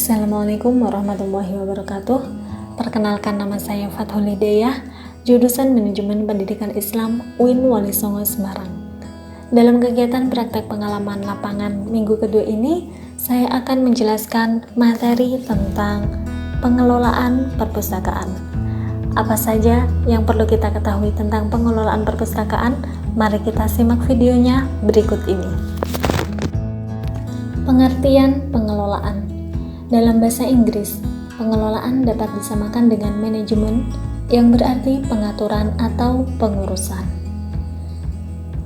Assalamualaikum warahmatullahi wabarakatuh. Perkenalkan, nama saya Fathul Hidayah, jurusan Manajemen Pendidikan Islam UIN Wali Songo Semarang. Dalam kegiatan praktek pengalaman lapangan minggu kedua ini, saya akan menjelaskan materi tentang pengelolaan perpustakaan. Apa saja yang perlu kita ketahui tentang pengelolaan perpustakaan? Mari kita simak videonya berikut ini. Pengertian pengelolaan. Dalam bahasa Inggris, pengelolaan dapat disamakan dengan manajemen, yang berarti pengaturan atau pengurusan.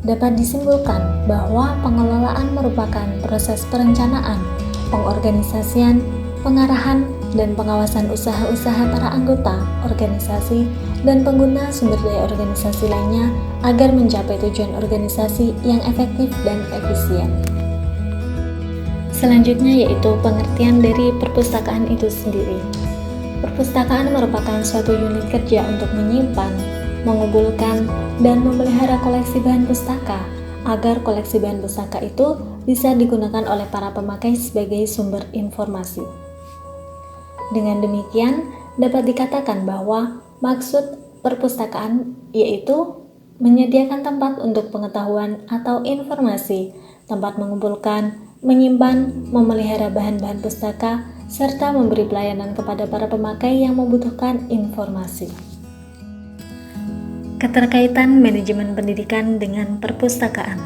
Dapat disimpulkan bahwa pengelolaan merupakan proses perencanaan, pengorganisasian, pengarahan, dan pengawasan usaha-usaha para anggota, organisasi, dan pengguna sumber daya organisasi lainnya agar mencapai tujuan organisasi yang efektif dan efisien. Selanjutnya yaitu pengertian dari perpustakaan itu sendiri. Perpustakaan merupakan suatu unit kerja untuk menyimpan, mengumpulkan, dan memelihara koleksi bahan pustaka agar koleksi bahan pustaka itu bisa digunakan oleh para pemakai sebagai sumber informasi. Dengan demikian, dapat dikatakan bahwa maksud perpustakaan yaitu menyediakan tempat untuk pengetahuan atau informasi, tempat mengumpulkan, menyimpan, memelihara bahan-bahan pustaka, serta memberi pelayanan kepada para pemakai yang membutuhkan informasi. Keterkaitan manajemen pendidikan dengan perpustakaan.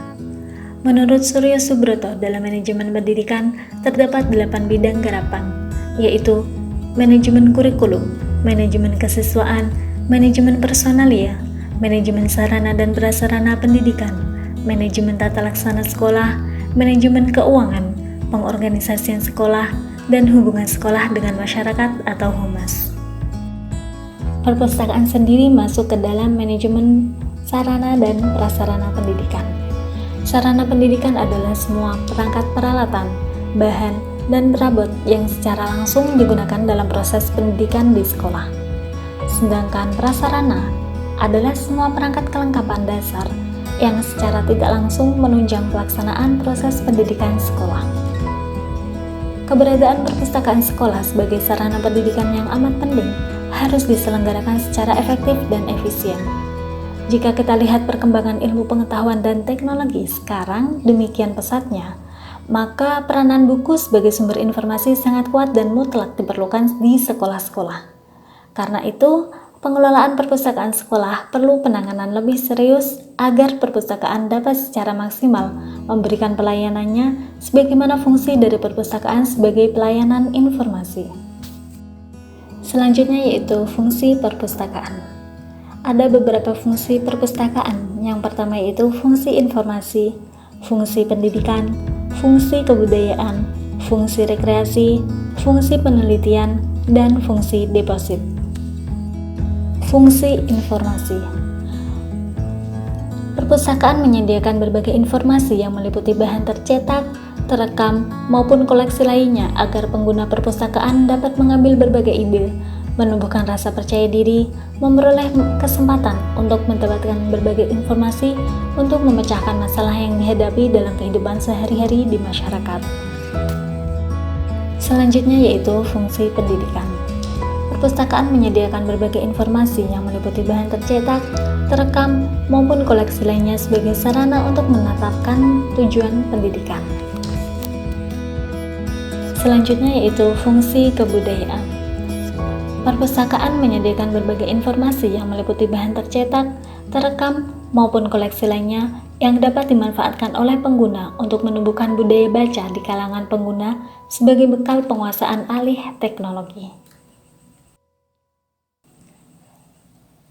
Menurut Suryo Subroto, dalam manajemen pendidikan terdapat 8 bidang garapan, yaitu manajemen kurikulum, manajemen kesiswaan, manajemen personalia, manajemen sarana dan prasarana pendidikan, manajemen tata laksana sekolah, manajemen keuangan, pengorganisasian sekolah, dan hubungan sekolah dengan masyarakat atau humas. Perpustakaan sendiri masuk ke dalam manajemen sarana dan prasarana pendidikan. Sarana pendidikan adalah semua perangkat peralatan, bahan, dan perabot yang secara langsung digunakan dalam proses pendidikan di sekolah. Sedangkan prasarana adalah semua perangkat kelengkapan dasar yang secara tidak langsung menunjang pelaksanaan proses pendidikan sekolah. Keberadaan perpustakaan sekolah sebagai sarana pendidikan yang amat penting harus diselenggarakan secara efektif dan efisien. Jika kita lihat perkembangan ilmu pengetahuan dan teknologi sekarang demikian pesatnya, maka peranan buku sebagai sumber informasi sangat kuat dan mutlak diperlukan di sekolah-sekolah. Karena itu, pengelolaan perpustakaan sekolah perlu penanganan lebih serius agar perpustakaan dapat secara maksimal memberikan pelayanannya sebagaimana fungsi dari perpustakaan sebagai pelayanan informasi. Selanjutnya yaitu fungsi perpustakaan. Ada beberapa fungsi perpustakaan. Yang pertama yaitu fungsi informasi, fungsi pendidikan, fungsi kebudayaan, fungsi rekreasi, fungsi penelitian, dan fungsi deposit. Fungsi informasi. Perpustakaan menyediakan berbagai informasi yang meliputi bahan tercetak, terekam, maupun koleksi lainnya agar pengguna perpustakaan dapat mengambil berbagai ide, menumbuhkan rasa percaya diri, memperoleh kesempatan untuk mendapatkan berbagai informasi untuk memecahkan masalah yang dihadapi dalam kehidupan sehari-hari di masyarakat. Selanjutnya yaitu fungsi pendidikan. Perpustakaan menyediakan berbagai informasi yang meliputi bahan tercetak, terekam, maupun koleksi lainnya sebagai sarana untuk menetapkan tujuan pendidikan. Selanjutnya yaitu fungsi kebudayaan. Perpustakaan menyediakan berbagai informasi yang meliputi bahan tercetak, terekam, maupun koleksi lainnya yang dapat dimanfaatkan oleh pengguna untuk menumbuhkan budaya baca di kalangan pengguna sebagai bekal penguasaan alih teknologi.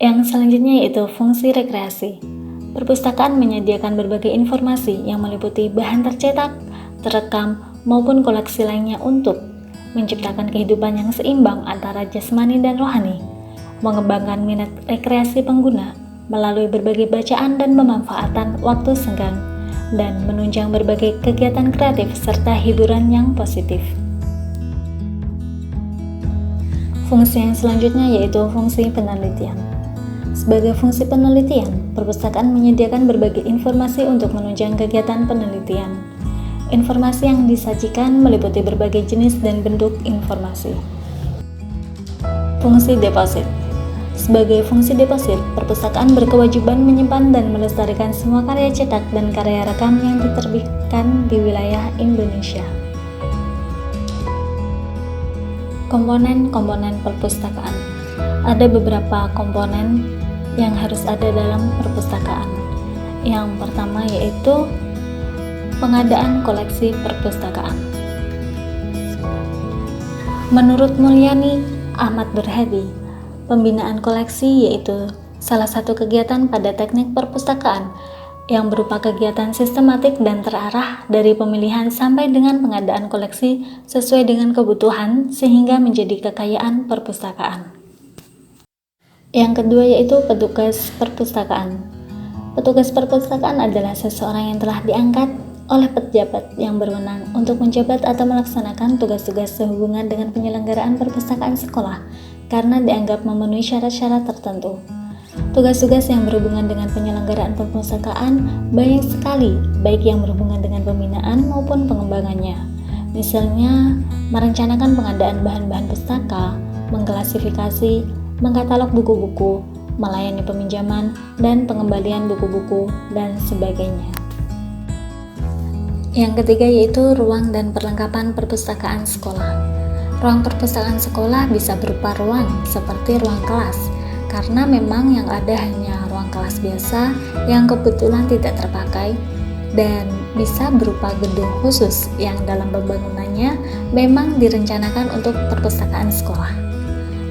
Yang selanjutnya yaitu fungsi rekreasi. Perpustakaan menyediakan berbagai informasi yang meliputi bahan tercetak, terekam, maupun koleksi lainnya untuk menciptakan kehidupan yang seimbang antara jasmani dan rohani, mengembangkan minat rekreasi pengguna melalui berbagai bacaan dan pemanfaatan waktu senggang, dan menunjang berbagai kegiatan kreatif serta hiburan yang positif. Fungsi yang selanjutnya yaitu fungsi penelitian. Sebagai fungsi penelitian, perpustakaan menyediakan berbagai informasi untuk menunjang kegiatan penelitian. Informasi yang disajikan meliputi berbagai jenis dan bentuk informasi. Fungsi deposit. Sebagai fungsi deposit, perpustakaan berkewajiban menyimpan dan melestarikan semua karya cetak dan karya rekam yang diterbitkan di wilayah Indonesia. Komponen-komponen perpustakaan. Ada beberapa komponen yang harus ada dalam perpustakaan. Yang pertama yaitu pengadaan koleksi perpustakaan. Menurut Mulyani Ahmad Berhadi, pembinaan koleksi yaitu salah satu kegiatan pada teknik perpustakaan yang berupa kegiatan sistematik dan terarah dari pemilihan sampai dengan pengadaan koleksi sesuai dengan kebutuhan sehingga menjadi kekayaan perpustakaan. Yang kedua yaitu petugas perpustakaan. Petugas perpustakaan adalah seseorang yang telah diangkat oleh pejabat yang berwenang untuk menjabat atau melaksanakan tugas-tugas sehubungan dengan penyelenggaraan perpustakaan sekolah karena dianggap memenuhi syarat-syarat tertentu. Tugas-tugas yang berhubungan dengan penyelenggaraan perpustakaan banyak sekali, baik yang berhubungan dengan pembinaan maupun pengembangannya. Misalnya, merencanakan pengadaan bahan-bahan pustaka, mengklasifikasi, mengkatalog buku-buku, melayani peminjaman dan pengembalian buku-buku, dan sebagainya. Yang ketiga yaitu ruang dan perlengkapan perpustakaan sekolah. Ruang perpustakaan sekolah bisa berupa ruang seperti ruang kelas, karena memang yang ada hanya ruang kelas biasa yang kebetulan tidak terpakai, dan bisa berupa gedung khusus yang dalam pembangunannya memang direncanakan untuk perpustakaan sekolah.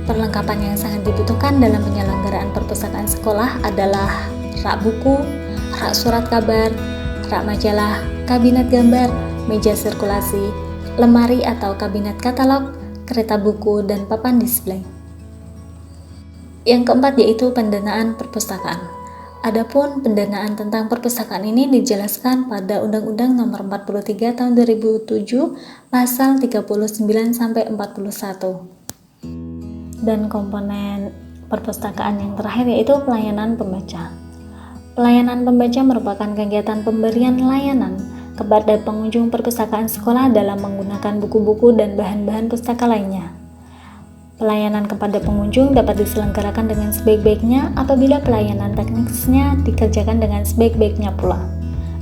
Perlengkapan yang sangat dibutuhkan dalam penyelenggaraan perpustakaan sekolah adalah rak buku, rak surat kabar, rak majalah, kabinet gambar, meja sirkulasi, lemari atau kabinet katalog, kereta buku, dan papan display. Yang keempat yaitu pendanaan perpustakaan. Adapun pendanaan tentang perpustakaan ini dijelaskan pada Undang-Undang Nomor 43 Tahun 2007 Pasal 39 sampai 41. Dan komponen perpustakaan yang terakhir yaitu pelayanan pembaca. Pelayanan pembaca merupakan kegiatan pemberian layanan kepada pengunjung perpustakaan sekolah dalam menggunakan buku-buku dan bahan-bahan pustaka lainnya. Pelayanan kepada pengunjung dapat diselenggarakan dengan sebaik-baiknya apabila pelayanan teknisnya dikerjakan dengan sebaik-baiknya pula.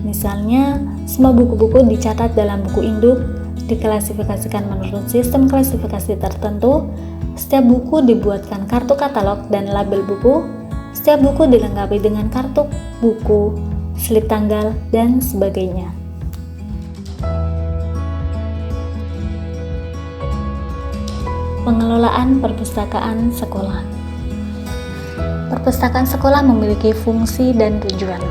Misalnya, semua buku-buku dicatat dalam buku induk, diklasifikasikan menurut sistem klasifikasi tertentu, setiap buku dibuatkan kartu katalog dan label buku, setiap buku dilengkapi dengan kartu buku, slip tanggal, dan sebagainya. Pengelolaan perpustakaan sekolah. Perpustakaan sekolah memiliki fungsi dan tujuan.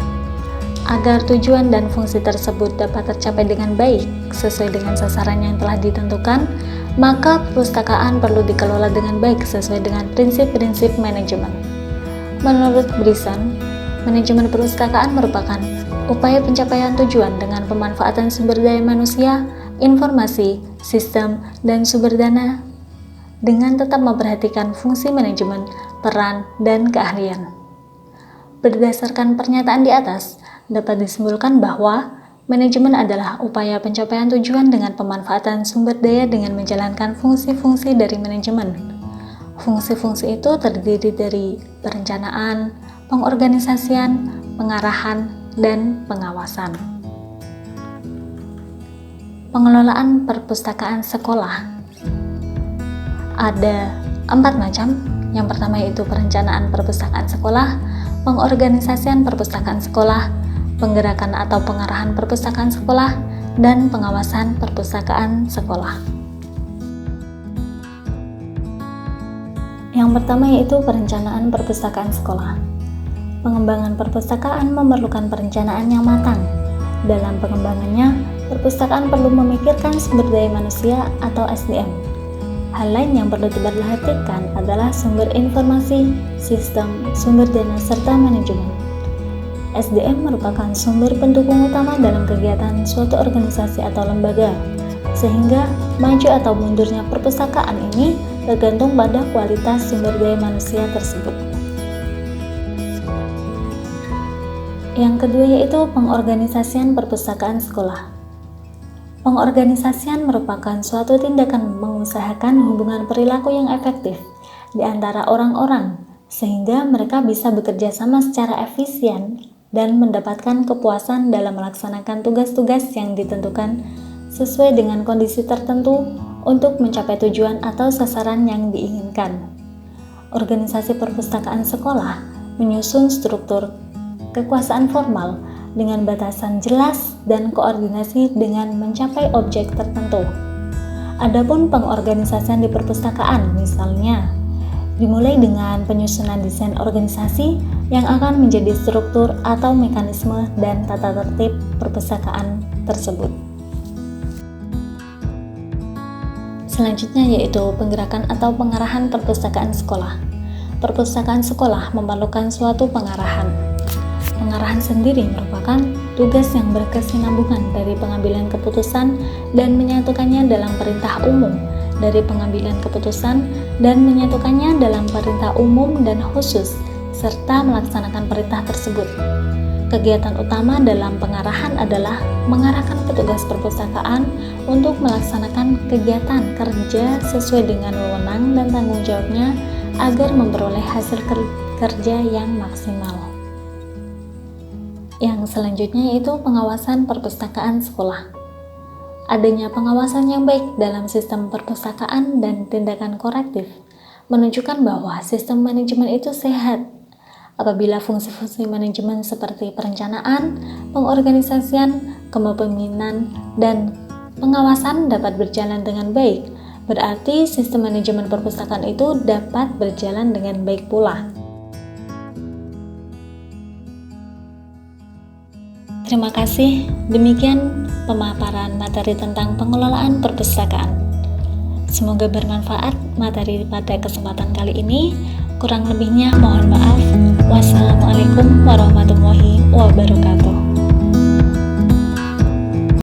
Agar tujuan dan fungsi tersebut dapat tercapai dengan baik sesuai dengan sasaran yang telah ditentukan, maka perpustakaan perlu dikelola dengan baik sesuai dengan prinsip-prinsip manajemen. Menurut Brison, manajemen perpustakaan merupakan upaya pencapaian tujuan dengan pemanfaatan sumber daya manusia, informasi, sistem, dan sumber dana dengan tetap memperhatikan fungsi manajemen, peran, dan keahlian. Berdasarkan pernyataan di atas, dapat disimpulkan bahwa manajemen adalah upaya pencapaian tujuan dengan pemanfaatan sumber daya dengan menjalankan fungsi-fungsi dari manajemen. Fungsi-fungsi itu terdiri dari perencanaan, pengorganisasian, pengarahan, dan pengawasan. Pengelolaan perpustakaan sekolah ada 4 macam. Yang pertama yaitu perencanaan perpustakaan sekolah, pengorganisasian perpustakaan sekolah, penggerakan atau pengarahan perpustakaan sekolah, dan pengawasan perpustakaan sekolah. Yang pertama yaitu perencanaan perpustakaan sekolah. Pengembangan perpustakaan memerlukan perencanaan yang matang. Dalam pengembangannya, perpustakaan perlu memikirkan sumber daya manusia atau SDM. Hal lain yang perlu diperhatikan adalah sumber informasi, sistem, sumber dana, serta manajemen. SDM merupakan sumber pendukung utama dalam kegiatan suatu organisasi atau lembaga, sehingga maju atau mundurnya perpustakaan ini tergantung pada kualitas sumber daya manusia tersebut. Yang kedua yaitu pengorganisasian perpustakaan sekolah. Pengorganisasian merupakan suatu tindakan mengusahakan hubungan perilaku yang efektif di antara orang-orang, sehingga mereka bisa bekerja sama secara efisien dan mendapatkan kepuasan dalam melaksanakan tugas-tugas yang ditentukan sesuai dengan kondisi tertentu untuk mencapai tujuan atau sasaran yang diinginkan. Organisasi perpustakaan sekolah menyusun struktur kekuasaan formal dengan batasan jelas dan koordinasi dengan mencapai objek tertentu. Adapun pengorganisasian di perpustakaan misalnya dimulai dengan penyusunan desain organisasi yang akan menjadi struktur atau mekanisme dan tata tertib perpustakaan tersebut. Selanjutnya yaitu penggerakan atau pengarahan perpustakaan sekolah. Perpustakaan sekolah memerlukan suatu pengarahan. Pengarahan sendiri merupakan tugas yang berkesinambungan dari pengambilan keputusan dan menyatukannya dalam perintah umum, dari pengambilan keputusan dan menyatukannya dalam perintah umum dan khusus, serta melaksanakan perintah tersebut. Kegiatan utama dalam pengarahan adalah mengarahkan petugas perpustakaan untuk melaksanakan kegiatan kerja sesuai dengan wewenang dan tanggung jawabnya agar memperoleh hasil kerja yang maksimal. Yang selanjutnya yaitu pengawasan perpustakaan sekolah. Adanya pengawasan yang baik dalam sistem perpustakaan dan tindakan korektif menunjukkan bahwa sistem manajemen itu sehat. Apabila fungsi-fungsi manajemen seperti perencanaan, pengorganisasian, kepemimpinan, dan pengawasan dapat berjalan dengan baik, berarti sistem manajemen perpustakaan itu dapat berjalan dengan baik pula. Terima kasih, demikian pemaparan materi tentang pengelolaan perpustakaan. Semoga bermanfaat materi pada kesempatan kali ini. Kurang lebihnya mohon maaf. Wassalamualaikum warahmatullahi wabarakatuh.